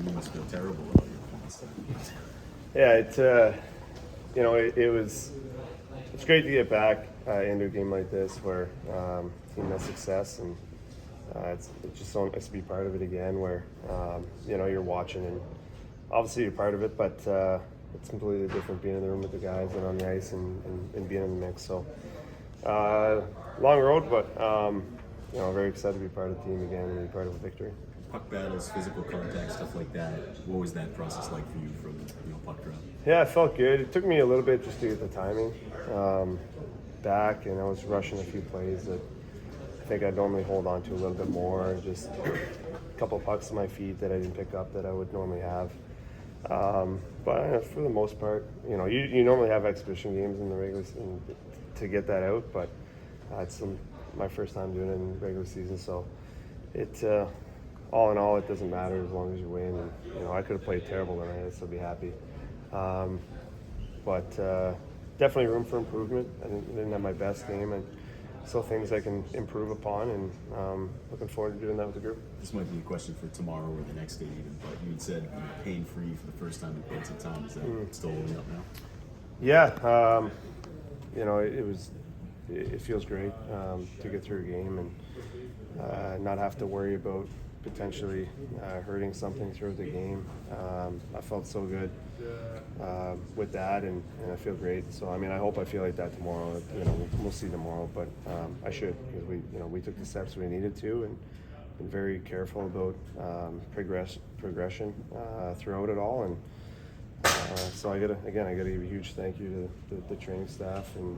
You must feel terrible about it. Yeah, it's great to get back into a game like this where team has success, and it's just so nice to be part of it again. Where you're watching, and obviously you're part of it, but it's completely different being in the room with the guys and on the ice and being in the mix. So long road, but very excited to be part of the team again and be part of a victory. Puck battles, physical contact, stuff like that. What was that process like for you from puck drop? Yeah, it felt good. It took me a little bit just to get the timing back, and I was rushing a few plays that I think I'd normally hold on to a little bit more. Just a couple of pucks to my feet that I didn't pick up that I would normally have. But for the most part, you normally have exhibition games in the regular season to get that out, but it's my first time doing it in the regular season, so it. All in all, it doesn't matter as long as you win. And, I could have played terrible tonight. I'd still be happy. But definitely room for improvement. I didn't have my best game, and still things I can improve upon. And looking forward to doing that with the group. This might be a question for tomorrow or the next day even. But you had said pain-free for the first time in quite some time. Is that still holding up now? Yeah. It feels great to get through a game and not have to worry about potentially hurting something throughout the game. I felt so good with that, and I feel great. So I hope I feel like that tomorrow. We'll see tomorrow, but I should, because we took the steps we needed to, and been very careful about progression throughout it all. And so I gotta give a huge thank you to the training staff, and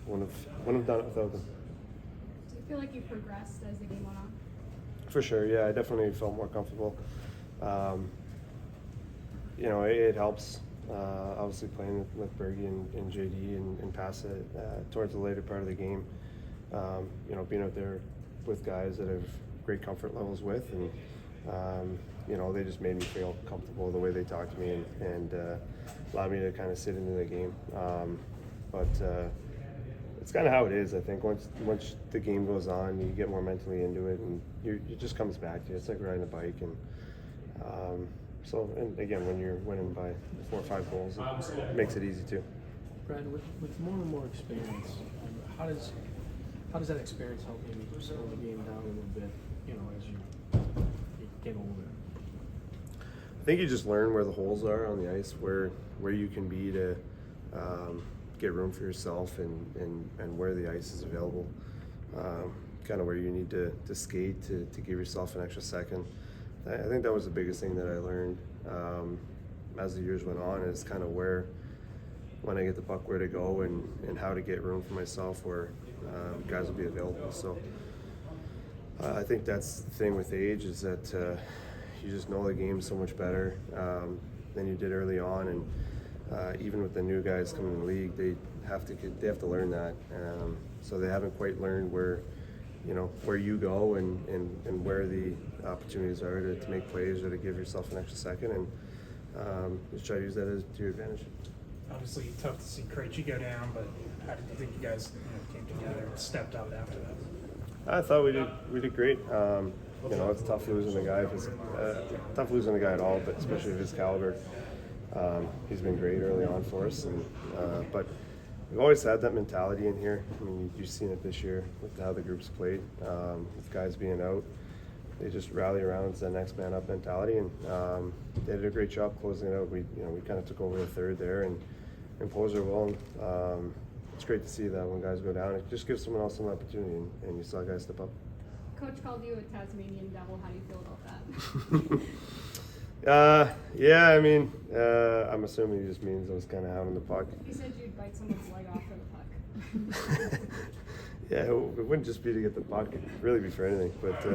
wouldn't have done it without them. Do you feel like you progressed as the game went on? For sure, yeah, I definitely felt more comfortable. It helps, obviously playing with Bergie and JD and pass it towards the later part of the game. Being out there with guys that have great comfort levels with, and they just made me feel comfortable the way they talked to me and allowed me to kind of sit into the game. It's kind of how it is. I think once the game goes on, you get more mentally into it, and it just comes back to you. It's like riding a bike, and and again, when you're winning by 4 or 5 goals, it makes it easy too. Brad, with more and more experience, how does that experience help maybe slow the game down a little bit? As you get older. I think you just learn where the holes are on the ice, where you can be to get room for yourself, and where the ice is available, kind of where you need to skate to give yourself an extra second. I think that was the biggest thing that I learned as the years went on, is kind of where, when I get the puck, where to go and how to get room for myself where guys will be available. So I think that's the thing with age, is that you just know the game so much better than you did early on, and even with the new guys coming in the league, they have to learn that. So they haven't quite learned where you go and where the opportunities are to make plays or to give yourself an extra second, and just try to use that to your advantage. Obviously tough to see Krejci go down, but how did you think you guys came together and stepped up after that? I thought we did great. It's tough losing a guy tough losing a guy at all, but especially of his caliber. He's been great early on for us, but we've always had that mentality in here. You've seen it this year with how the group's played, with guys being out. They just rally around the next man up mentality, and they did a great job closing it out. We kind of took over the third there and imposed our will. It's great to see that when guys go down, it just gives someone else an opportunity, and you saw guys step up. Coach called you a Tasmanian devil. How do you feel about that? I'm assuming he just means I was kind of hounding the puck. He said you'd bite someone's leg off for the puck. Yeah, it wouldn't just be to get the puck; it'd really be for anything. But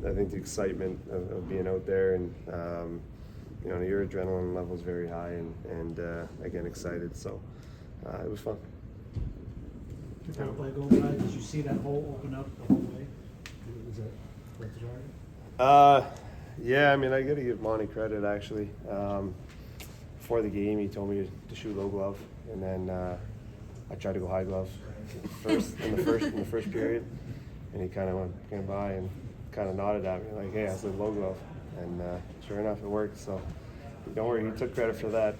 I think the excitement of being out there, and your adrenaline level is very high, and again, excited. So it was fun. Without play going by, did you see that hole open up the whole way? Was that I got to give Monty credit, actually. Before the game, he told me to shoot low glove, and then I tried to go high glove in the first period, and he kind of came by and kind of nodded at me like, hey, how's the logo up? And sure enough, it worked. So don't worry, he took credit for that.